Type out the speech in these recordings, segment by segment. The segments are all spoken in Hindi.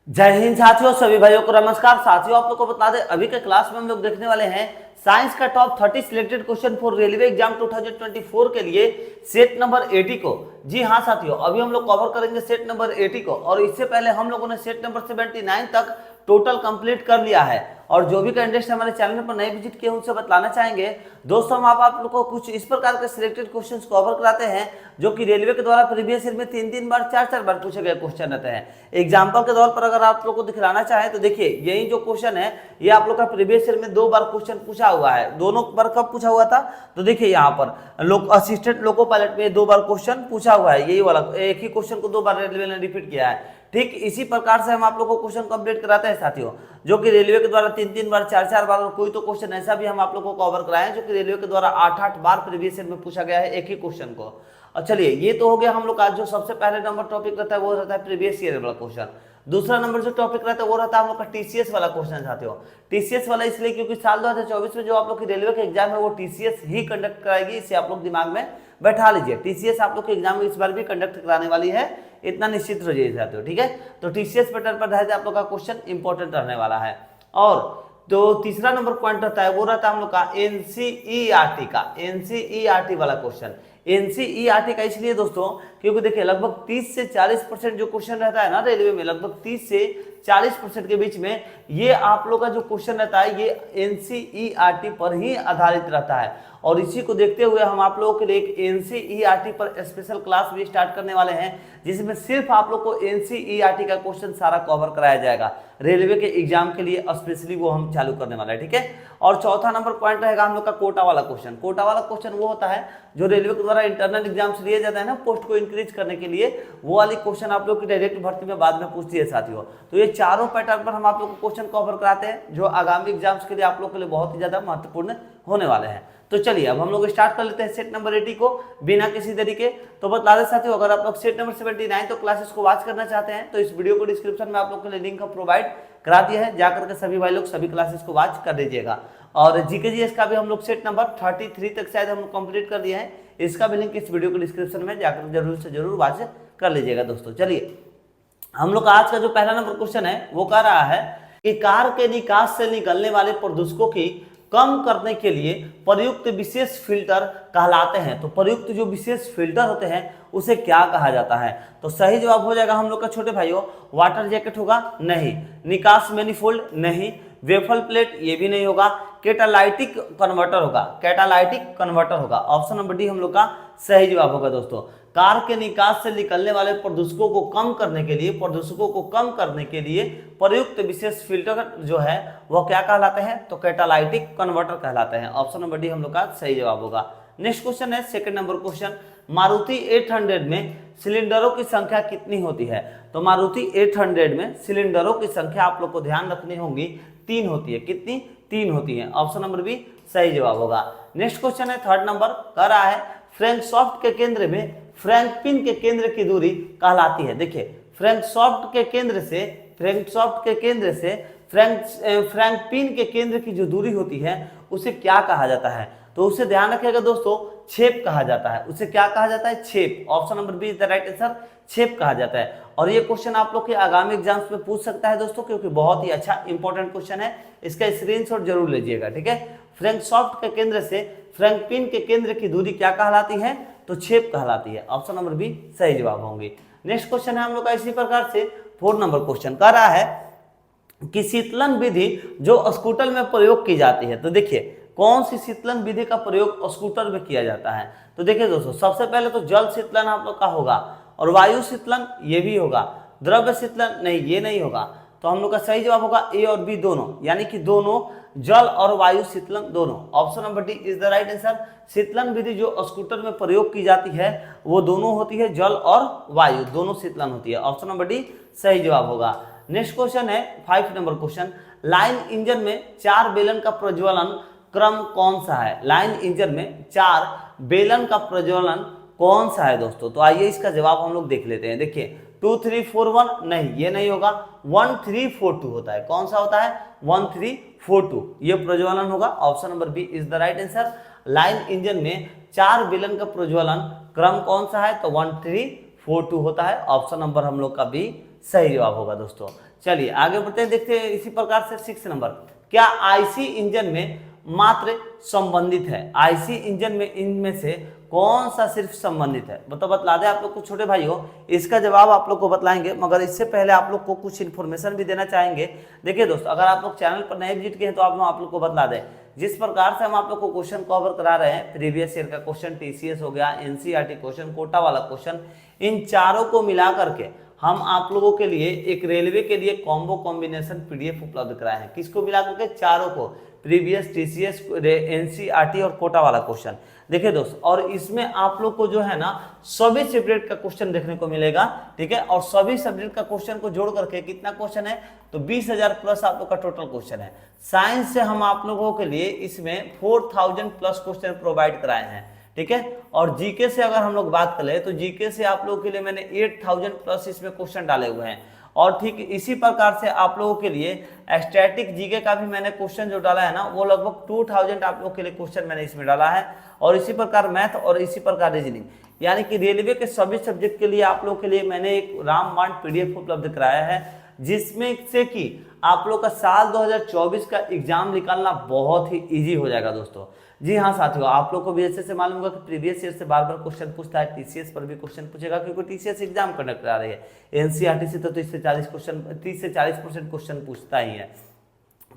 जय हिंद साथियों, सभी भाइयों को नमस्कार। साथियों, आप लोग को बता दें अभी के क्लास में हम लोग देखने वाले हैं साइंस का top 30 selected question for railway exam 2024 के लिए सेट नंबर 80 को। जी हाँ साथियों, अभी हम लोग कवर करेंगे सेट नंबर 80 को और इससे पहले हम लोगों ने सेट नंबर 79 तक टोटल कंप्लीट कर लिया है। और जो भी कैंडिडेट्स हमारे चैनल पर नए विजिट किए उनसे बतलाना चाहेंगे दोस्तों, हम आप लोग को कुछ इस प्रकार के सिलेक्टेड क्वेश्चंस कवर कराते हैं जो कि रेलवे के द्वारा प्रीवियस ईयर में 3 बार 4 बार पूछे गए क्वेश्चन रहते हैं। एग्जाम्पल के तौर पर अगर आप लोग को दिखलाना चाहें तो देखिए, यही जो क्वेश्चन है ये आप लोग का प्रीवियस ईयर में 2 बार क्वेश्चन पूछा हुआ है। दोनों बार कब पूछा हुआ था तो देखिए यहाँ पर असिस्टेंट लोको पायलट में 2 बार क्वेश्चन पूछा हुआ है। यही वाला एक ही क्वेश्चन को 2 बार रेलवे ने रिपीट किया है। ठीक इसी प्रकार से हम आप लोग को क्वेश्चन कंप्लीट कराते हैं साथियों, जो कि रेलवे के द्वारा 3 बार 4 बार, और कोई तो क्वेश्चन ऐसा भी हम आप लोग को कवर कराए जो कि रेलवे के द्वारा 8 बार प्रीवियस ईयर में पूछा गया है एक ही क्वेश्चन को। और चलिए, ये तो हो गया हम लोग का जो सबसे पहले नंबर टॉपिक रहता है वो रहता है प्रीवियस ईयर वाला क्वेश्चन। दूसरा नंबर जो टॉपिक रहता है वो रहता है हम लोग का टीसीएस वाला क्वेश्चन साथियों। टीसीएस वाला इसलिए क्योंकि साल 2024 में जो आप लोग की रेलवे का एग्जाम है वो टीसीएस ही कंडक्ट कराएगी, इसे आप लोग दिमाग में बैठा लीजिए। टीसीएस आप लोग के एग्जाम में इस बार भी कंडक्ट कराने वाली है, इतना निश्चित हो जाइए साथियों। ठीक है, तो टीसीएस पैटर्न पर रहते आप लोग का क्वेश्चन इंपॉर्टेंट रहने वाला है। और तो तीसरा नंबर पॉइंट रहता है वो रहता है हम लोग का एनसीईआरटी का, एनसीईआरटी वाला क्वेश्चन। एनसीईआरटी का इसलिए दोस्तों क्योंकि देखिए लगभग 30 से 40% जो क्वेश्चन रहता है ना रेलवे में, लगभग 30 से 40% के बीच में ये आप लोग का जो क्वेश्चन रहता है ये एनसीईआरटी पर ही आधारित रहता है। और इसी को देखते हुए हम आप लोगों के लिए एक एनसीईआरटी पर स्पेशल क्लास भी स्टार्ट करने वाले हैं, जिसमें सिर्फ आप लोग को एनसीईआरटी का क्वेश्चन सारा कवर कराया जाएगा रेलवे के एग्जाम के लिए, स्पेशली वो हम चालू करने वाले हैं। ठीक है, और चौथा नंबर पॉइंट रहेगा हम लोग का कोटा वाला क्वेश्चन। कोटा वाला क्वेश्चन वो होता है जो रेलवे के द्वारा इंटरनल एग्जाम्स लिए जाते हैं ना पोस्ट को इंक्रीज करने के लिए, वो वाली क्वेश्चन आप लोग की डायरेक्ट भर्ती में बाद में पूछती है साथियों। तो ये चारों पैटर्न पर हम आप लोग को क्वेश्चन कवर कराते हैं जो आगामी एग्जाम्स के लिए आप लोग के लिए बहुत ही ज्यादा महत्वपूर्ण होने वाले हैं। तो चलिए अब हम लोग स्टार्ट कर लेते हैं सेट नंबर 80 को बिना किसी तरीके। तो बता दें साथियों, अगर आप लोग सेट नंबर 79 तो क्लासेस को वॉच करना चाहते हैं तो इस वीडियो को डिस्क्रिप्शन में आप लोग के लिए लिंक प्रोवाइड करा दिया है, जाकर के सभी भाई लोग सभी क्लासेस को वॉच कर लीजिएगा। और जीके जीएस का भी हम लोग सेट नंबर 33 तक शायद हम लोग कंप्लीट कर दिया है, इसका भी लिंक इस वीडियो के डिस्क्रिप्शन में जाकर जरूर से जरूर वॉच कर लीजिएगा दोस्तों। चलिए, हम लोग आज का जो पहला नंबर क्वेश्चन है वो कह रहा है कि कार के निकास से निकलने वाले प्रदूषकों की कम करने के लिए प्रयुक्त विशेष फिल्टर कहलाते हैं। तो प्रयुक्त जो विशेष फिल्टर होते हैं उसे क्या कहा जाता है? तो सही जवाब हो जाएगा हम लोग का छोटे भाइयों, वाटर जैकेट होगा नहीं, निकास मैनिफोल्ड नहीं, वेफल प्लेट ये भी नहीं होगा, कैटालाइटिक कन्वर्टर होगा, कैटालाइटिक कन्वर्टर होगा। ऑप्शन नंबर डी हम लोग का सही जवाब होगा दोस्तों। कार के निकास से निकलने वाले प्रदूषकों को कम करने के लिए प्रयुक्त विशेष फिल्टर जो है वह क्या कहलाते हैं? तो कैटालाइटिक कन्वर्टर कहलाते हैं। ऑप्शन नंबर डी हम लोग का सही जवाब होगा। नेक्स्ट क्वेश्चन है सेकंड नंबर क्वेश्चन, मारुति 800 में सिलेंडरों की संख्या कितनी होती है? तो मारुति 800 में सिलेंडरों की संख्या आप लोग को ध्यान रखनी होगी 3 होती है। कितनी? 3 होती है। ऑप्शन नंबर बी सही जवाब होगा। नेक्स्ट क्वेश्चन है थर्ड नंबर, कह रहा है फ्रैंकफर्ट के केंद्र में फ्रैंकपिन के केंद्र की दूरी कहलाती है। देखिए, फ्रैंकफर्ट के केंद्र से फ्रैंकपिन के केंद्र की जो दूरी होती है उसे क्या कहा जाता है? तो उसे ध्यान रखिएगा दोस्तों, छेप कहा जाता है। उसे क्या कहा जाता है? छेप। Option number B is the right answer, छेप कहा जाता है। और ये क्वेश्चन आप लोग के आगामी एग्जाम्स में पूछ सकता है दोस्तों, क्योंकि बहुत ही अच्छा इंपॉर्टेंट क्वेश्चन है, इसका स्क्रीनशॉट जरूर लीजिएगा। ठीक है, फ्रैंकफर्ट के केंद्र से फ्रैंकपिन के केंद्र की दूरी क्या कहलाती है? तो छेप कहलाती है। ऑप्शन नंबर बी सही जवाब होंगे। नेक्स्ट क्वेश्चन है हम लोग का इसी प्रकार से 4 नंबर क्वेश्चन, कह रहा है कि शीतलन विधि जो स्कूटर में प्रयोग की जाती है। तो देखिए, कौन सी शीतलन विधि का प्रयोग स्कूटर में किया जाता है? तो देखिए दोस्तों, सबसे पहले तो जल शीतलन आप लोग का होगा, और वायु शीतलन ये भी होगा, द्रव्य शीतलन नहीं, ये नहीं होगा। तो हम लोग का सही जवाब होगा ए और बी दोनों, यानी कि दोनों जल और वायु शीतलन दोनों। Option number D is the right answer. शीतलन विधि जो स्कूटर में प्रयोग की जाती है वो दोनों होती है, जल और वायु दोनों शीतलन होती है। ऑप्शन नंबर डी सही जवाब होगा। नेक्स्ट क्वेश्चन है 5 नंबर क्वेश्चन, लाइन इंजन में 4 बेलन का प्रज्वलन क्रम कौन सा है? लाइन इंजन में 4 बेलन का प्रज्वलन कौन सा है दोस्तों? तो आइए इसका जवाब हम लोग देख लेते हैं। देखिए, 2 3 4 1 नहीं, ये नहीं होगा, 1 3 4 2 होता है। कौन सा होता है? 1 3 4 2 ये प्रज्वलन होगा। Option number B is the right answer. Line engine में 4 बेलन का प्रज्वलन क्रम कौन सा है? तो 1 3 4 2 होता है। ऑप्शन नंबर हम लोग का बी सही जवाब होगा दोस्तों। चलिए आगे बढ़ते हैं, देखते हैं इसी प्रकार से 6 नंबर, क्या आईसी इंजन में मात्र संबंधित है? आईसी इंजन में इनमें से कौन सा सिर्फ संबंधित है? तो बतला दे आप लोग को छोटे भाइयों, इसका जवाब आप लोग को बतलाएंगे, मगर इससे पहले आप लोग को कुछ इन्फॉर्मेशन भी देना चाहेंगे। देखिए दोस्तों, अगर आप लोग चैनल पर नए विजिट किए हैं तो आप लोग को बतला दें, जिस प्रकार से हम आप लोग को क्वेश्चन कवर करा रहे हैं, प्रीवियस ईयर का क्वेश्चन, टीसीएस हो गया, एनसीईआरटी क्वेश्चन, कोटा वाला क्वेश्चन, इन चारों को मिला करके हम आप लोगों के लिए एक रेलवे के लिए कॉम्बो कॉम्बिनेशन पीडीएफ उपलब्ध कराए हैं। किसको मिला करके? चारों को, प्रीवियस, टीसीएस, एनसीईआरटी और कोटा वाला क्वेश्चन। देखिए दोस्त, और इसमें आप लोग को जो है ना सभी सब्जेक्ट का क्वेश्चन देखने को मिलेगा, ठीक है, और सभी सब्जेक्ट का क्वेश्चन को जोड़ करके कितना क्वेश्चन है? तो 20,000 प्लस आप लोग का टोटल क्वेश्चन है। साइंस से हम आप लोगों के लिए इसमें 4000 प्लस क्वेश्चन प्रोवाइड कराए हैं, ठीक है। और जीके से अगर हम लोग बात करें तो जीके से आप लोगों के लिए मैंने 8000 प्लस इसमें क्वेश्चन डाले हुए हैं। और ठीक इसी प्रकार से आप लोगों के लिए स्टैटिक जीके का भी मैंने क्वेश्चन जो डाला है ना, वो लगभग 2000 आप लोगों के लिए क्वेश्चन मैंने इसमें डाला है। और इसी प्रकार मैथ और इसी प्रकार रीजनिंग, यानी कि रेलवे के सभी सब्जेक्ट के लिए आप लोगों के लिए मैंने एक रामबाण पीडीएफ उपलब्ध कराया है, जिसमें से कि आप लोग का साल 2024 का एग्जाम निकालना बहुत ही इजी हो जाएगा दोस्तों। जी हाँ साथियों, आप लोग को भी अच्छे से मालूम होगा कि प्रीवियस ईयर से बार बार क्वेश्चन पूछता है, टीसीएस पर भी क्वेश्चन पूछेगा, क्योंकि टीसीएस एग्जाम कंडक्ट करा रही है। एनसीईआरटी से तो 30 से 40% क्वेश्चन पूछता ही है।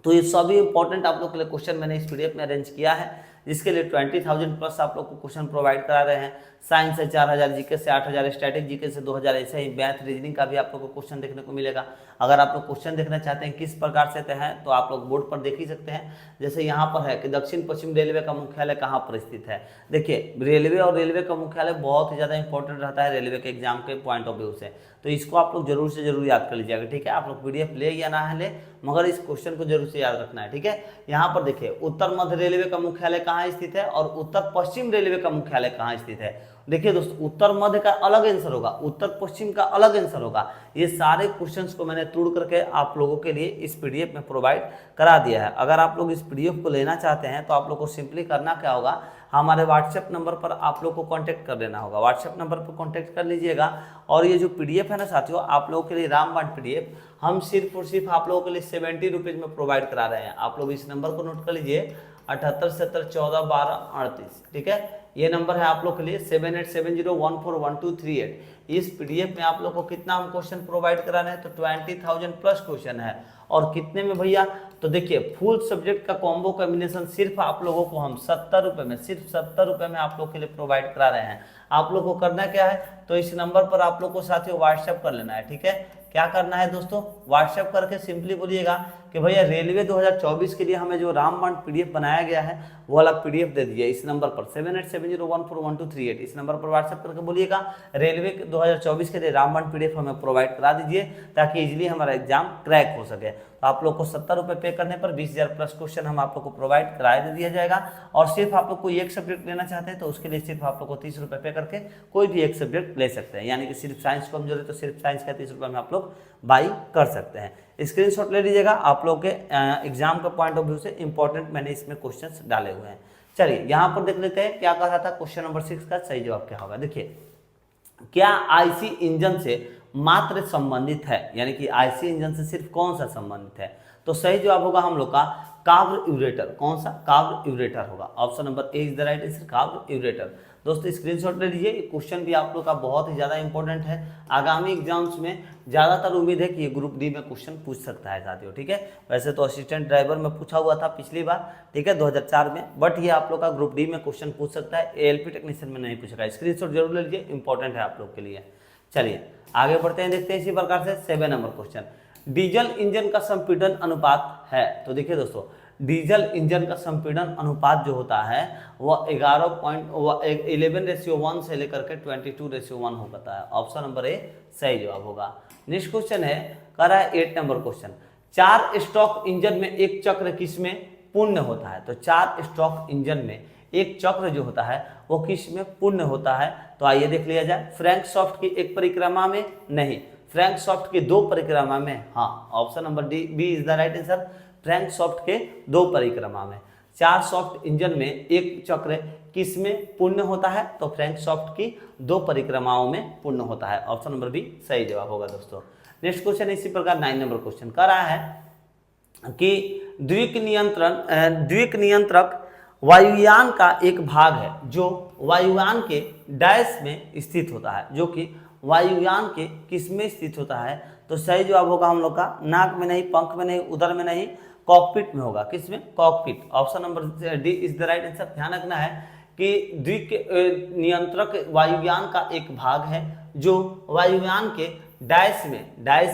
तो ये सभी इंपॉर्टेंट आप लोग के लिए क्वेश्चन मैंने इस पीडीएफ में अरेंज किया है, जिसके लिए 20,000 प्लस आप लोग को क्वेश्चन प्रोवाइड करा रहे हैं। साइंस से 4000, जीके से 8000, स्टैटिक जीके से 2000, ऐसे ही मैथ रीजनिंग का भी आप लोग को क्वेश्चन देखने को मिलेगा। अगर आप लोग क्वेश्चन देखना चाहते हैं किस प्रकार से हैं तो आप लोग बोर्ड पर देख ही सकते हैं। जैसे यहाँ पर है कि दक्षिण पश्चिम रेलवे का मुख्यालय कहाँ पर स्थित है। देखिए, रेलवे और रेलवे का मुख्यालय बहुत ही ज़्यादा इंपॉर्टेंट रहता है रेलवे के एग्जाम के पॉइंट ऑफ व्यू से, तो इसको आप लोग जरूर से जरूर याद कर लीजिएगा, ठीक है। आप लोग पीडीएफ ले या ना ले, मगर इस क्वेश्चन को जरूर से याद रखना है, ठीक है। यहाँ पर देखिए, उत्तर मध्य रेलवे का मुख्यालय कहाँ स्थित है और उत्तर पश्चिम रेलवे का मुख्यालय कहाँ स्थित है। देखिए दोस्तों, उत्तर मध्य का अलग आंसर होगा, उत्तर पश्चिम का अलग आंसर होगा। ये सारे क्वेश्चंस को मैंने तोड़ करके आप लोगों के लिए इस पीडीएफ में प्रोवाइड करा दिया है। अगर आप लोग इस पीडीएफ को लेना चाहते हैं तो आप लोग को सिंपली करना क्या होगा, हमारे व्हाट्सएप नंबर पर आप लोग को कांटेक्ट कर लेना होगा। व्हाट्सएप नंबर पर कांटेक्ट कर लीजिएगा। और ये जो पीडीएफ है ना साथियों, आप लोगों के लिए रामबाण पीडीएफ हम सिर्फ और सिर्फ आप लोगों के लिए 70 रुपीज़ में प्रोवाइड करा रहे हैं। आप लोग इस नंबर को नोट कर लीजिए, 7870141238, ठीक है। ये नंबर है आप लोग के लिए 7870141238। इस पीडीएफ में आप लोग को कितना हम क्वेश्चन प्रोवाइड करा रहे हैं, तो 20,000 प्लस क्वेश्चन है। और कितने में भैया, तो देखिए फुल सब्जेक्ट का कॉम्बो कॉम्बिनेशन सिर्फ आप लोगों को हम 70 रुपये में, सिर्फ 70 रुपये में आप लोग के लिए प्रोवाइड करा रहे हैं। आप लोग को करना क्या है, तो इस नंबर पर आप लोग को साथियों व्हाट्सएप कर लेना है, ठीक है। क्या करना है दोस्तों, व्हाट्सएप करके सिंपली बोलिएगा कि भैया रेलवे 2024 के लिए हमें जो रामबाण पीडीएफ बनाया गया है वो वाला पीडीएफ दे दीजिए इस नंबर पर 7870141238। इस नंबर पर व्हाट्सएप करके बोलिएगा रेलवे 2024 के लिए रामबाण पीडीएफ हमें प्रोवाइड करा दीजिए, ताकि इजीली हमारा एग्जाम क्रैक हो सके। तो आप लोग को 70 रुपये पे करने पर 20,000 प्लस क्वेश्चन हम आप लोग को प्रोवाइड कराए दे दिया जाएगा। और सिर्फ आप लोग कोई एक सब्जेक्ट लेना चाहते हैं तो उसके लिए सिर्फ आप लोग को 30 रुपये पे करके कोई भी एक सब्जेक्ट ले सकते हैं, यानी कि सिर्फ साइंस कमजोर है तो सिर्फ साइंस का 30 रुपये में आप लोग बाई कर सकते हैं। स्क्रीनशॉट ले लीजिएगा, आप लोग के एग्जाम का पॉइंट ऑफ व्यू से इंपॉर्टेंट मैंने इसमें क्वेश्चंस डाले हुए हैं। चलिए यहाँ पर देख लेते हैं क्या कहा रहा था, क्वेश्चन नंबर 6 का सही जवाब क्या होगा। देखिए, क्या आईसी इंजन से मात्र संबंधित है, यानी कि आईसी इंजन से सिर्फ कौन सा संबंधित है, तो सही जवाब होगा हम लोग का कार्बोरेटर। कौन सा? कार्बोरेटर होगा। Option number A is the right answer, carburettor. दोस्तों स्क्रीनशॉट ले लीजिए, क्वेश्चन भी आप लोग का बहुत ही ज़्यादा इंपॉर्टेंट है। आगामी एग्जाम्स में ज़्यादातर उम्मीद है कि ये ग्रुप डी में क्वेश्चन पूछ सकता है साथियों, ठीक है। वैसे तो असिस्टेंट ड्राइवर में पूछा हुआ था पिछली बार, ठीक है, 2004 में, बट ये आप लोग का ग्रुप डी में क्वेश्चन पूछ सकता है, एएलपी टेक्नीशियन में नहीं पूछेगा। स्क्रीनशॉट जरूर ले लीजिए, इंपॉर्टेंट है आप लोग के लिए। चलिए आगे बढ़ते हैं, देखते हैं इसी प्रकार से 7 नंबर क्वेश्चन। डीजल इंजन का संपीड़न अनुपात है, तो देखिए दोस्तों डीजल इंजन का संपीड़न अनुपात जो होता है वह 11:1 से लेकर के 22:1 होता है। ऑप्शन नंबर ए सही जवाब होगा। नेक्स्ट क्वेश्चन है, कर रहा है 8 नंबर क्वेश्चन। 4 स्ट्रोक इंजन में एक चक्र किसमें पूर्ण होता है, तो 4 स्ट्रोक इंजन में एक चक्र जो होता है वो किस में पूर्ण होता है, तो आइए देख लिया जाए। फ्रैंकसॉफ्ट की एक परिक्रमा में नहीं, फ्रैंकसॉफ्ट की 2 परिक्रमा में, हाँ। Option number B is the right answer, फ्रैंकसॉफ्ट के 2 परिक्रमा में। 4 सॉफ्ट इंजन में एक चक्र किस में पूर्ण होता है, तो फ्रैंकसॉफ्ट की 2 परिक्रमाओं में पूर्ण होता है। ऑप्शन नंबर बी सही जवाब होगा दोस्तों। नेक्स्ट क्वेश्चन इसी प्रकार 9 नंबर क्वेश्चन कह रहा है कि द्विक नियंत्रक वायुयान का एक भाग है जो वायुयान के डैश में स्थित होता है, जो कि वायुयान के किस में स्थित होता है। तो सही जवाब होगा हम लोग का नाक में नहीं, पंख में नहीं, उदर में नहीं, कॉकपिट में होगा। किस में? Cockpit. Option number D is the right answer. ध्यान रखना है कि द्विक नियंत्रक वायुयान का एक भाग है जो वायुयान के डैश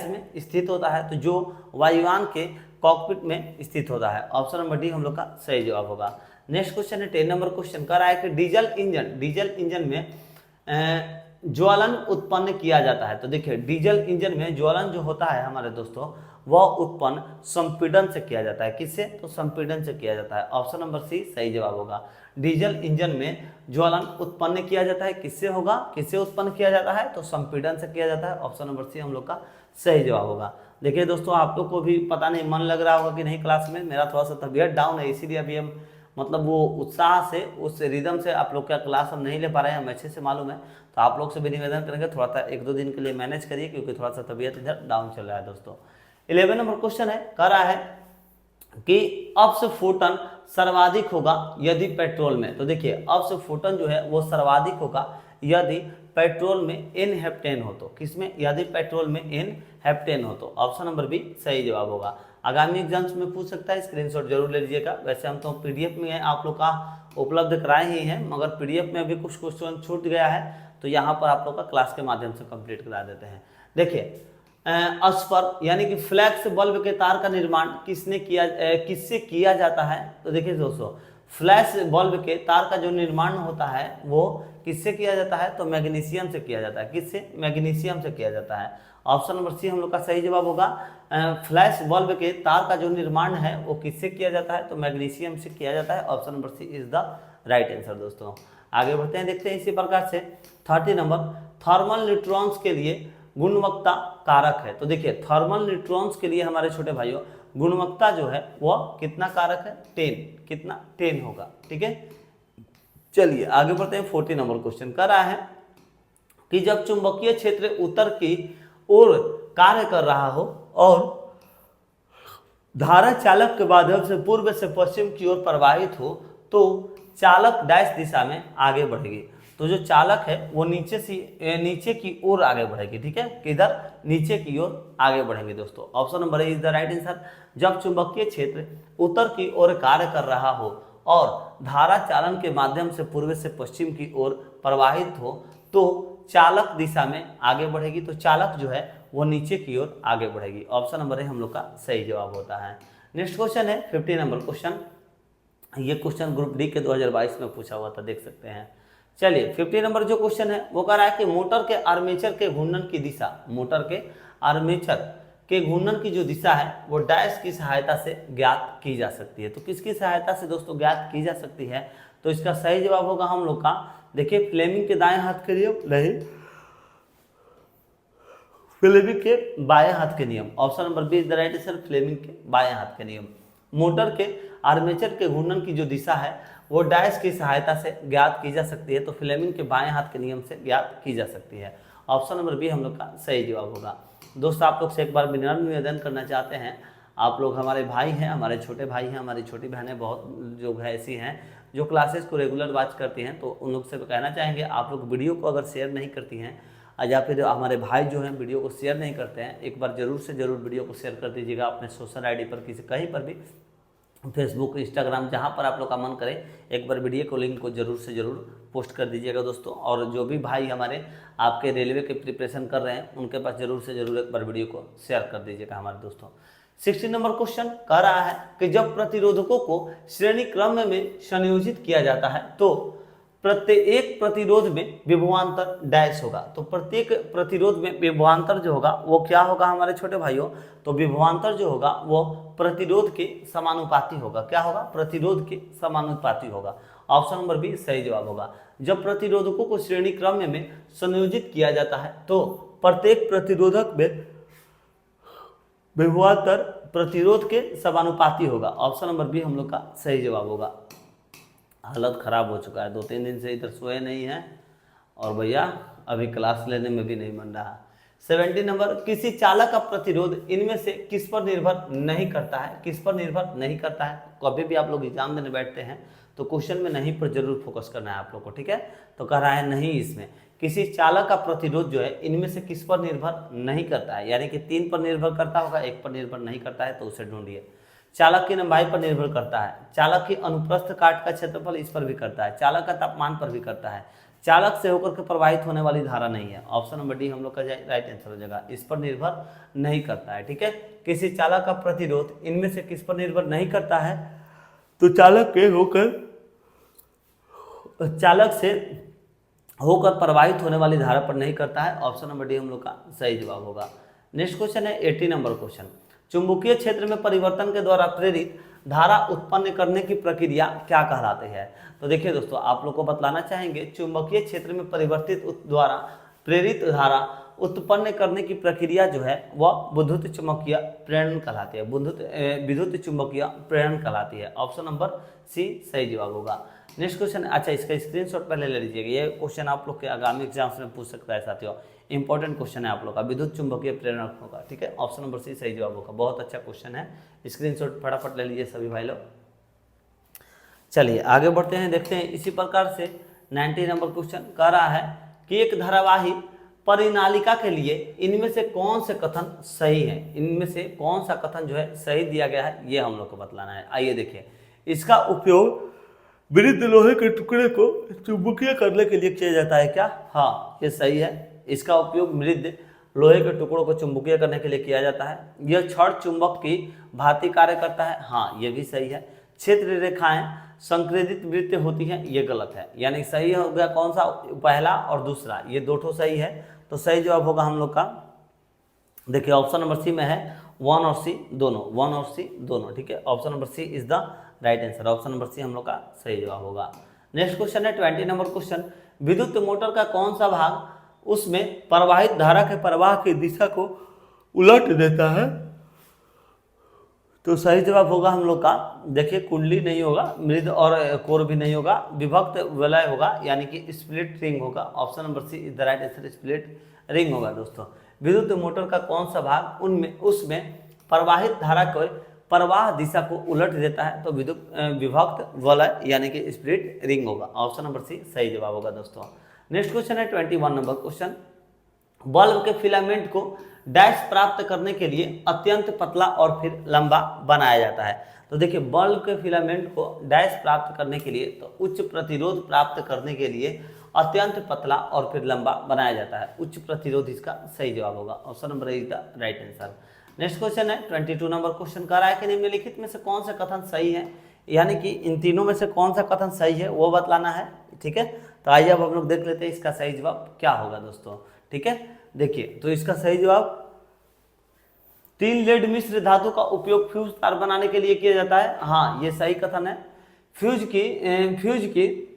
में स्थित होता है, तो जो वायुयान के कॉकपिट में स्थित होता है। ऑप्शन नंबर डी हम लोग का सही जवाब होगा। नेक्स्ट क्वेश्चन है 10 नंबर क्वेश्चन कह रहा है कि डीजल इंजन में ज्वलन उत्पन्न किया जाता है। तो देखिए डीजल इंजन में ज्वलन जो होता है हमारे दोस्तों वह उत्पन्न संपीड़न से किया जाता है। किससे? तो संपीड़न से किया जाता है। ऑप्शन नंबर सी सही जवाब होगा। डीजल इंजन में ज्वलन उत्पन्न किया जाता है, किससे होगा? किससे उत्पन्न किया जाता है? तो संपीड़न से किया जाता है। ऑप्शन नंबर सी हम लोग का सही जवाब होगा। देखिए दोस्तों आप लोग को भी पता नहीं मन लग रहा होगा कि नहीं क्लास में, मेरा थोड़ा सा तबीयत डाउन है, इसीलिए अभी हम मतलब वो उत्साह से उस रिदम से आप लोग का क्लास हम नहीं ले पा रहे हैं, हमें अच्छे से मालूम है। तो आप लोग से भी निवेदन करेंगे थोड़ा सा 1-2 दिन के लिए मैनेज करिए, क्योंकि थोड़ा सा तबीयत इधर डाउन चल रहा है दोस्तों। 11 नंबर क्वेश्चन है कह रहा है कि अपस्फोटन सर्वाधिक होगा यदि पेट्रोल में। तो देखिए अपस्फोटन जो है वो सर्वाधिक होगा यदि पेट्रोल में एन हेप्टेन हो। तो किसमें? यदि पेट्रोल में एन हेप्टेन हो। तो ऑप्शन नंबर बी सही जवाब होगा। आगामी एग्जाम्स में पूछ सकता है, स्क्रीनशॉट जरूर ले लीजिएगा। वैसे हम तो पीडीएफ में आप लोग का उपलब्ध कराए ही हैं, मगर पीडीएफ में भी कुछ क्वेश्चन छूट गया है, तो यहाँ पर आप लोग का क्लास के माध्यम से कंप्लीट करा देते हैं। देखिए अस्पर यानी कि फ्लैक्स बल्ब के तार का निर्माण किससे किया जाता है। तो देखिए दोस्तों फ्लैश बल्ब के तार का जो निर्माण होता है वो किससे किया जाता है? तो मैग्नीशियम से किया जाता है। किससे? मैग्नीशियम से किया जाता है। ऑप्शन नंबर सी हम लोग का सही जवाब होगा। फ्लैश बल्ब के तार का जो निर्माण है वो किससे किया जाता है? तो मैग्नीशियम से किया जाता है। Option number C is the right answer. दोस्तों आगे बढ़ते हैं, देखते हैं इसी प्रकार से 30 नंबर थर्मल न्यूट्रॉन्स के लिए गुणवत्ता कारक है। तो देखिए थर्मल न्यूट्रॉन्स के लिए हमारे छोटे भाइयों गुणवत्ता जो है वह कितना कारक है? 10। कितना? 10 होगा। ठीक है, चलिए आगे बढ़ते हैं। 40 नंबर क्वेश्चन कर रहा है कि जब चुंबकीय क्षेत्र उत्तर की ओर कार्य कर रहा हो और धारा चालक के माध्यम से पूर्व से पश्चिम की ओर प्रवाहित हो तो चालक डैश दिशा में आगे बढ़ेगी। तो जो चालक है वो नीचे की ओर आगे बढ़ेगी। ठीक है, किधर? नीचे की ओर आगे बढ़ेंगे दोस्तों। Option number A is the right answer. जब चुंबकीय क्षेत्र उत्तर की ओर कार्य कर रहा हो और धारा चालन के माध्यम से पूर्व से पश्चिम की ओर प्रवाहित हो तो चालक दिशा में आगे बढ़ेगी। तो चालक जो है वो नीचे की ओर आगे बढ़ेगी। ऑप्शन नंबर ए हम लोग का सही जवाब होता है। नेक्स्ट क्वेश्चन है 50 नंबर क्वेश्चन। ये क्वेश्चन ग्रुप डी के 2022 में पूछा हुआ था, देख सकते हैं। चलिए 50 नंबर जो क्वेश्चन है वो कह रहा है कि मोटर के आर्मेचर के घूर्णन की दिशा, मोटर के आर्मेचर के घूर्णन की जो दिशा है वो डैश की सहायता से ज्ञात की जा सकती है। तो किसकी सहायता से दोस्तों ज्ञात की जा सकती है? तो इसका सही जवाब होगा हम लोग का, देखिए फ्लेमिंग के दाएं हाथ के नियम, नहीं फ्लेमिंग के बाएं हाथ के नियम। Option number B is the right answer, Fleming के बाएं हाथ के नियम। मोटर के आर्मेचर के घूर्णन की जो दिशा है वो डैश की सहायता से ज्ञात की जा सकती है। तो फ्लेमिंग के बाएं हाथ के नियम से ज्ञात की जा सकती है। ऑप्शन नंबर बी हम लोग का सही जवाब होगा। दोस्तों आप लोग से एक बार विनम्र निवेदन करना चाहते हैं, आप लोग हमारे भाई हैं, हमारे छोटे भाई हैं, हमारी छोटी बहनें बहुत जो है ऐसी हैं जो क्लासेस को रेगुलर वॉच करती हैं, तो उन लोग से कहना चाहेंगे आप लोग वीडियो को अगर शेयर नहीं करती हैं या फिर हमारे भाई जो हैं वीडियो को शेयर नहीं करते हैं, एक बार जरूर से जरूर वीडियो को शेयर कर दीजिएगा अपने सोशल आईडी पर, किसी कहीं पर भी, फेसबुक, इंस्टाग्राम, जहाँ पर आप लोग का मन करे एक बार वीडियो को लिंक को जरूर से जरूर पोस्ट कर दीजिएगा दोस्तों। और जो भी भाई हमारे आपके रेलवे के प्रिपरेशन कर रहे हैं उनके पास जरूर से जरूर एक बार वीडियो को शेयर कर दीजिएगा हमारे दोस्तों। 60 नंबर क्वेश्चन कह रहा है कि जब प्रतिरोधकों को श्रेणी क्रम में संयोजित किया जाता है तो प्रत्येक प्रतिरोध में विभवांतर डैश होगा। तो प्रत्येक प्रतिरोध में विभवांतर जो होगा वो क्या होगा हमारे छोटे भाइयों? तो विभवांतर जो होगा वो प्रतिरोध के समानुपाती होगा। क्या होगा? प्रतिरोध के समानुपाती होगा। ऑप्शन नंबर बी सही जवाब होगा। जब प्रतिरोधकों को श्रेणी क्रम में संयोजित किया जाता है तो प्रत्येक प्रतिरोधक में विभवांतर प्रतिरोध के समानुपाती होगा। ऑप्शन नंबर बी हम लोग का सही जवाब होगा। हालत खराब हो चुका है, 2-3 दिन से इधर सोए नहीं है और भैया अभी क्लास लेने में भी नहीं मन रहा। 17 नंबर, किसी चालक का प्रतिरोध इनमें से किस पर निर्भर नहीं करता है? किस पर निर्भर नहीं करता है? कभी भी आप लोग एग्जाम देने बैठते हैं तो क्वेश्चन में नहीं पर जरूर फोकस करना है आप लोग को, ठीक है। तो कह रहा है नहीं, इसमें किसी चालक का प्रतिरोध जो है इनमें से किस पर निर्भर नहीं करता है, यानी कि 3 पर निर्भर करता होगा, 1 पर निर्भर नहीं करता है, तो उसे ढूंढिए। चालक की लंबाई पर निर्भर करता है, चालक की अनुप्रस्थ काट का क्षेत्रफल इस पर भी करता है, चालक का तापमान पर भी करता है, चालक से होकर के प्रवाहित होने वाली धारा नहीं है। ऑप्शन नंबर डी हम लोग का राइट आंसर हो जाएगा, इस पर निर्भर नहीं करता है, ठीक है। किसी चालक का प्रतिरोध इनमें से किस पर निर्भर नहीं करता है? तो चालक से होकर प्रवाहित होने वाली धारा पर नहीं करता है। ऑप्शन नंबर डी हम लोग का सही जवाब होगा। नेक्स्ट क्वेश्चन है 80 नंबर क्वेश्चन, चुंबकीय क्षेत्र में परिवर्तन के द्वारा प्रेरित धारा उत्पन्न करने की प्रक्रिया क्या कहलाती है? तो देखिए दोस्तों, आप लोग को बतलाना चाहेंगे चुंबकीय क्षेत्र में परिवर्तित द्वारा प्रेरित धारा उत्पन्न करने की प्रक्रिया जो है वह विद्युत चुंबकीय प्रेरण कहलाती है, विद्युत चुंबकीय प्रेरण कहलाती है। ऑप्शन नंबर सी सही जवाब होगा। नेक्स्ट क्वेश्चन, अच्छा इसका स्क्रीनशॉट पहले ले लीजिएगा, ये क्वेश्चन आप लोग के आगामी एग्जाम्स में पूछ सकता है साथियों, इंपॉर्टेंट क्वेश्चन है आप लोग का, विद्युत चुंबकीय प्रेरण होगा, ठीक है। ऑप्शन नंबर सी सही जवाब होगा, बहुत अच्छा क्वेश्चन है, स्क्रीनशॉट फटाफट ले लीजिए सभी भाई लोग। चलिए आगे बढ़ते हैं, देखते हैं इसी प्रकार से 90 नंबर क्वेश्चन कह रहा है कि एक धारावाही परिनालिका के लिए इनमें से कौन से कथन सही है? इनमें से कौन सा कथन जो है सही दिया गया है, ये हम लोग को बतलाना है। आइए देखिए, इसका उपयोग विरुद्ध लोहे के टुकड़े को चुंबकीय करने के लिए किया जाता है क्या? हाँ, ये सही है, इसका उपयोग विरुद्ध लोहे के टुकड़ों को चुंबकीय करने के लिए किया जाता है। यह क्षण चुंबक की भांति कार्य करता है, हाँ ये भी सही है। क्षेत्र रेखाएं संक्रेदित वृत्त होती हैं, ये गलत है, यानी सही हो गया कौन सा? पहला और दूसरा, ये दो ठो सही है, तो सही जवाब होगा हम लोग का, देखिए ऑप्शन नंबर सी में है 1 और सी दोनों, 1 और सी दोनों, ठीक है। Option number C is the right answer, option number C हम लोग का सही जवाब होगा। नेक्स्ट क्वेश्चन है 20 नंबर क्वेश्चन, विद्युत मोटर का कौन सा भाग उसमें प्रवाहित धारा के प्रवाह की दिशा को उलट देता है? तो सही जवाब होगा हम लोग का, देखिए कुंडली नहीं होगा, मृद और कोर भी नहीं होगा, विभक्त वलय होगा, यानी कि स्प्लिट रिंग होगा। Option number C is the right answer, split ring होगा। दोस्तों, विद्युत मोटर का कौन सा भाग उसमें प्रवाहित धारा को प्रवाह दिशा को उलट देता है? तो विभक्त वलय यानी कि स्प्लिट रिंग होगा। ऑप्शन नंबर सी सही जवाब होगा। दोस्तों, नेक्स्ट क्वेश्चन है 21 नंबर क्वेश्चन, बल्ब के फिलामेंट को डैश प्राप्त करने के लिए अत्यंत पतला और फिर लंबा बनाया जाता है। तो देखिए, बल्ब के फिलामेंट को डैश प्राप्त करने के लिए, तो उच्च प्रतिरोध प्राप्त करने के लिए अत्यंत पतला और फिर लंबा बनाया जाता है। उच्च प्रतिरोध इसका सही जवाब होगा। Option number is the right answer. Next question है 22 नंबर क्वेश्चन कह रहा है कि निम्नलिखित में से कौन सा कथन सही है, यानी कि इन तीनों में से कौन सा कथन सही है वो बतलाना है, ठीक है। तो आइए अब हम लोग देख लेते हैं इसका सही जवाब क्या होगा दोस्तों, ठीक है। देखिए, तो इसका सही जवाब 3 लेड मिश्र धातु का उपयोग फ्यूज तार बनाने के लिए किया जाता है, हाँ ये सही कथन है। फ्यूज की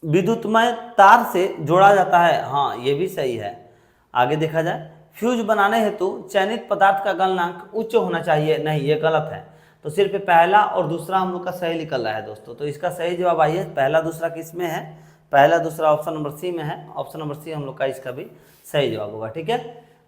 विद्युतमय तार से जोड़ा जाता है, हाँ ये भी सही है। आगे देखा जाए, फ्यूज बनाने हेतु चयनित पदार्थ का गलनांक उच्च होना चाहिए, नहीं ये गलत है। तो सिर्फ पहला और दूसरा हम लोग का सही निकल रहा है दोस्तों, तो इसका सही जवाब आइए, पहला दूसरा किस में है? पहला दूसरा ऑप्शन नंबर सी में है। ऑप्शन नंबर सी हम लोग का इसका भी सही जवाब होगा, ठीक है।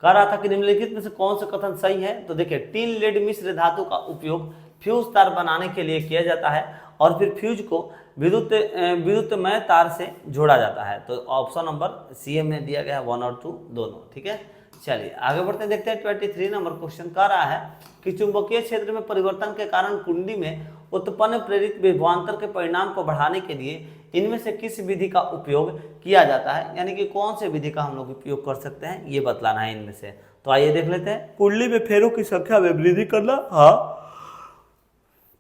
कह रहा था कि निम्नलिखित में से कौन सा कथन सही है? तो देखिए, 3 लेड मिश्र धातु का उपयोग फ्यूज तार बनाने के लिए किया जाता है और फिर फ्यूज को विद्युतमय तार से जोड़ा जाता है। तो ऑप्शन नंबर सी में दिया गया है 1 और 2 दोनों, ठीक है। चलिए आगे बढ़ते हैं, देखते हैं 23 नंबर क्वेश्चन कह रहा है कि चुंबकीय क्षेत्र में परिवर्तन के कारण कुंडी में उत्पन्न प्रेरित विभवांतर के परिणाम को बढ़ाने के लिए इनमें से किस विधि का उपयोग किया जाता है, यानी कि कौन से विधि का हम लोग उपयोग कर सकते हैं, ये बतलाना है इनमें से। तो आइए देख लेते हैं। कुंडली में फेरों की संख्या में वृद्धि करना, हाँ।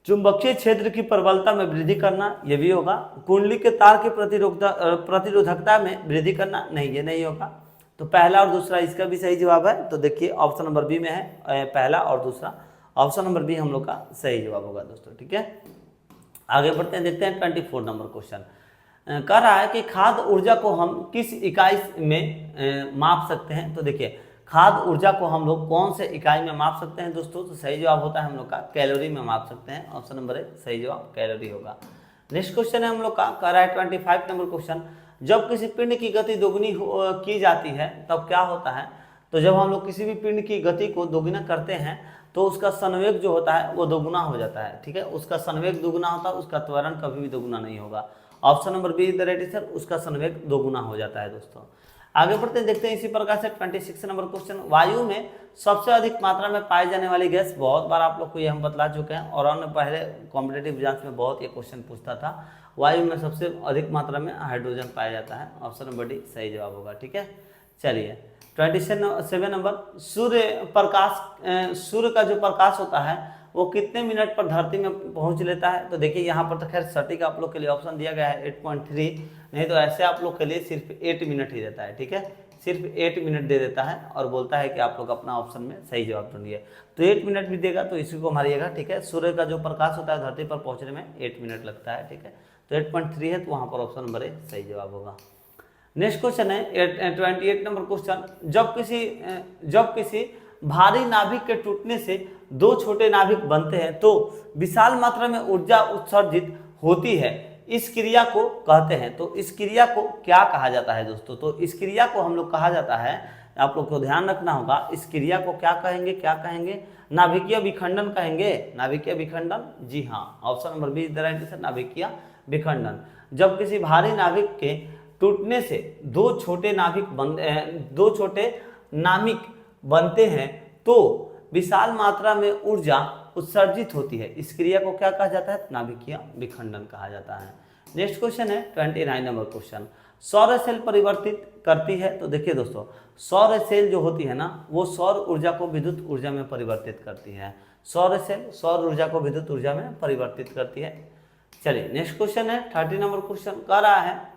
चुंबकीय क्षेत्र की प्रबलता में वृद्धि करना, ये भी होगा। कुंडली के तार की प्रतिरोधकता में वृद्धि करना, नहीं ये नहीं होगा। तो पहला और दूसरा इसका भी सही जवाब है। तो देखिए ऑप्शन नंबर बी में है पहला और दूसरा, ऑप्शन नंबर बी हम लोग का सही जवाब होगा दोस्तों, ठीक है। आगे बढ़ते हैं, देखते हैं 24 नंबर क्वेश्चन कह रहा है कि खाद्य ऊर्जा को हम किस इकाई में माप सकते हैं? तो देखिए, खाद्य ऊर्जा को हम लोग कौन से इकाई में माप सकते हैं दोस्तों? तो सही जवाब होता है हम लोग का कैलोरी में माप सकते हैं। ऑप्शन नंबर ए सही जवाब कैलोरी होगा। नेक्स्ट क्वेश्चन है हम लोग का, कह रहा है 25 नंबर क्वेश्चन, जब किसी पिंड की गति दोगुनी की जाती है तब क्या होता है? तो जब हम लोग किसी भी पिंड की गति को दोगुना करते हैं तो उसका संवेग जो होता है वो दोगुना हो जाता है, ठीक है। उसका संवेग दोगुना होता है, उसका त्वरण कभी भी दोगुना नहीं होगा। Option number B is the right answer, उसका संवेग दोगुना हो जाता है दोस्तों। आगे बढ़ते हैं, देखते हैं इसी प्रकार से 26 नंबर क्वेश्चन। वायु में सबसे अधिक मात्रा में पाई जाने वाली गैस, बहुत बार आप लोग को ये हम बतला चुके हैं और अन्य पहले कॉम्पिटेटिव एग्जाम्स में बहुत ये क्वेश्चन पूछता था। वायु में सबसे अधिक मात्रा में हाइड्रोजन पाया जाता है, ऑप्शन नंबर डी सही जवाब होगा, ठीक है। चलिए 27 नंबर, सूर्य का जो प्रकाश होता है वो कितने मिनट पर धरती में पहुंच लेता है। तो देखिए यहाँ पर तो खैर सटीक आप लोग के लिए ऑप्शन दिया गया है 8.3, नहीं तो ऐसे आप लोग के लिए सिर्फ 8 मिनट ही देता है, ठीक है। सिर्फ 8 मिनट दे देता है और बोलता है कि आप लोग अपना ऑप्शन में सही जवाब ढूंढिए। तो 8 मिनट भी देगा तो इसी को मारिएगा, ठीक है। सूर्य का जो प्रकाश होता है धरती पर पहुंचने में 8 मिनट लगता है, ठीक है। तो 8.3 है तो वहाँ पर ऑप्शन नंबर ए सही जवाब होगा। नेक्स्ट क्वेश्चन है 28 नंबर क्वेश्चन। जब किसी भारी नाभिक के टूटने से दो छोटे नाभिक बनते हैं तो विशाल मात्रा में ऊर्जा उत्सर्जित होती है, इस क्रिया को कहते हैं। तो इस क्रिया को क्या कहा जाता है दोस्तों? तो इस क्रिया को हम लोग कहा जाता है, आप लोग को ध्यान रखना होगा, इस क्रिया को क्या कहेंगे? नाभिकीय विखंडन कहेंगे। नाभिकीय विखंडन, जी हाँ, option number B is the right answer, नाभिकीय विखंडन। जब किसी भारी नाभिक के टूटने से दो छोटे नाभिक बनते हैं तो विशाल मात्रा में ऊर्जा उत्सर्जित होती है, इस क्रिया को क्या कहा जाता है? नाभिकीय विखंडन कहा जाता है। नेक्स्ट क्वेश्चन है 29 नंबर क्वेश्चन। सौर सेल परिवर्तित करती है। तो देखिए दोस्तों, सौर सेल जो होती है ना वो सौर ऊर्जा को विद्युत ऊर्जा में परिवर्तित करती है। सौर सेल सौर ऊर्जा को विद्युत ऊर्जा में परिवर्तित करती है। चलिए नेक्स्ट क्वेश्चन है 30 नंबर क्वेश्चन। कह रहा है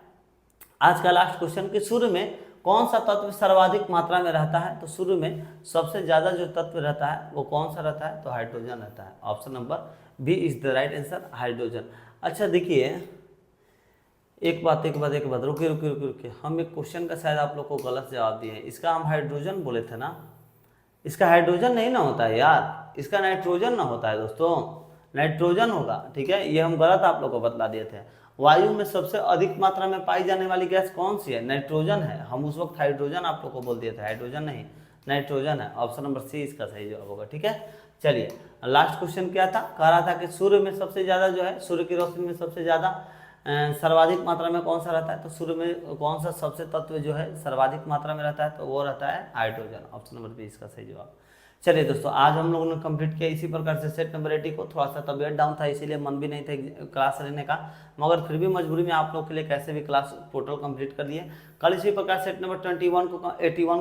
आज का लास्ट क्वेश्चन कि सूर्य में कौन सा तत्व सर्वाधिक मात्रा में रहता है। तो सूर्य में सबसे ज्यादा जो तत्व रहता है वो कौन सा रहता है? तो हाइड्रोजन रहता है, option number B is the right answer, hydrogen. अच्छा देखिए एक बात रुकिए, हम एक क्वेश्चन का शायद आप लोग को गलत जवाब दिए हैं। इसका हम हाइड्रोजन बोले थे ना, इसका हाइड्रोजन नहीं ना होता है यार, इसका नाइट्रोजन ना होता है दोस्तों, नाइट्रोजन होगा, ठीक है। ये हम गलत आप लोग को बतला दिए थे। वायु में सबसे अधिक मात्रा में पाई जाने वाली गैस कौन सी है? नाइट्रोजन है। हम उस वक्त हाइड्रोजन आप लोग को बोल दिए थे, हाइड्रोजन नहीं, नाइट्रोजन है, ऑप्शन नंबर सी इसका सही जवाब होगा, ठीक है। चलिए लास्ट क्वेश्चन क्या था? कह रहा था कि सूर्य में सबसे ज्यादा जो है, सूर्य की रोशनी में सबसे ज्यादा सर्वाधिक मात्रा में कौन सा रहता है? तो सूर्य में कौन सा सबसे तत्व जो है सर्वाधिक मात्रा में रहता है? तो वो रहता है हाइड्रोजन, ऑप्शन नंबर बी इसका सही जवाब। चलिए दोस्तों आज हम लोगों ने कंप्लीट किया इसी प्रकार से सेट नंबर 80 को। थोड़ा सा तबियत डाउन था इसीलिए मन भी नहीं था क्लास लेने का, मगर फिर भी मजबूरी में आप लोग के लिए कैसे भी क्लास टोटल कंप्लीट कर लिए। कल इसी प्रकार सेट नंबर 81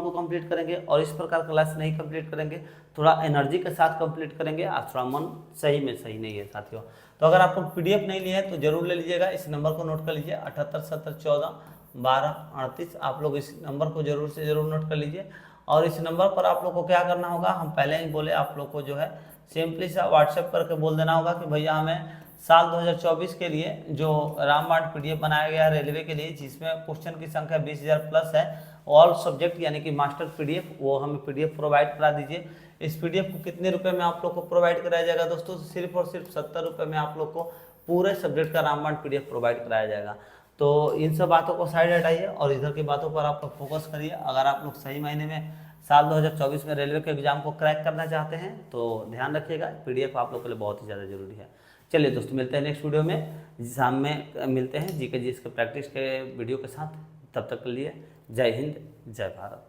को कंप्लीट करेंगे और इस प्रकार क्लास नहीं कंप्लीट करेंगे, थोड़ा एनर्जी के साथ कंप्लीट करेंगे। आज थोड़ा मन सही में सही नहीं है साथियों। तो अगर आप लोग PDF नहीं लिए हैं तो जरूर ले लीजिएगा। इस नंबर को नोट कर लीजिए 78 70 14 12 38। आप लोग इस नंबर को जरूर से जरूर नोट कर लीजिए। और इस नंबर पर आप लोग को क्या करना होगा, हम पहले ही बोले आप लोग को जो है सिंपली सा व्हाट्सएप करके बोल देना होगा कि भैया हमें साल 2024 के लिए जो रामबाण PDF बनाया गया है रेलवे के लिए, जिसमें क्वेश्चन की संख्या 20,000 प्लस है, ऑल सब्जेक्ट यानी कि मास्टर PDF, वो हमें PDF प्रोवाइड करा दीजिए। इस PDF को कितने रुपए में आप लोग को प्रोवाइड कराया जाएगा दोस्तों? सिर्फ और सिर्फ 70 रुपये में आप लोग को पूरे सब्जेक्ट का रामबाण PDF प्रोवाइड कराया जाएगा। तो इन सब बातों को साइड हटाइए और इधर की बातों पर आप लोग फोकस करिए। अगर आप लोग सही मायने में साल 2024 में रेलवे के एग्जाम को क्रैक करना चाहते हैं तो ध्यान रखिएगा, PDF आप लोग के लिए बहुत ही ज़्यादा जरूरी है। चलिए दोस्तों मिलते हैं नेक्स्ट वीडियो में, शाम में मिलते हैं GK GS के प्रैक्टिस के वीडियो के साथ। तब तक के लिए जय हिंद जय भारत।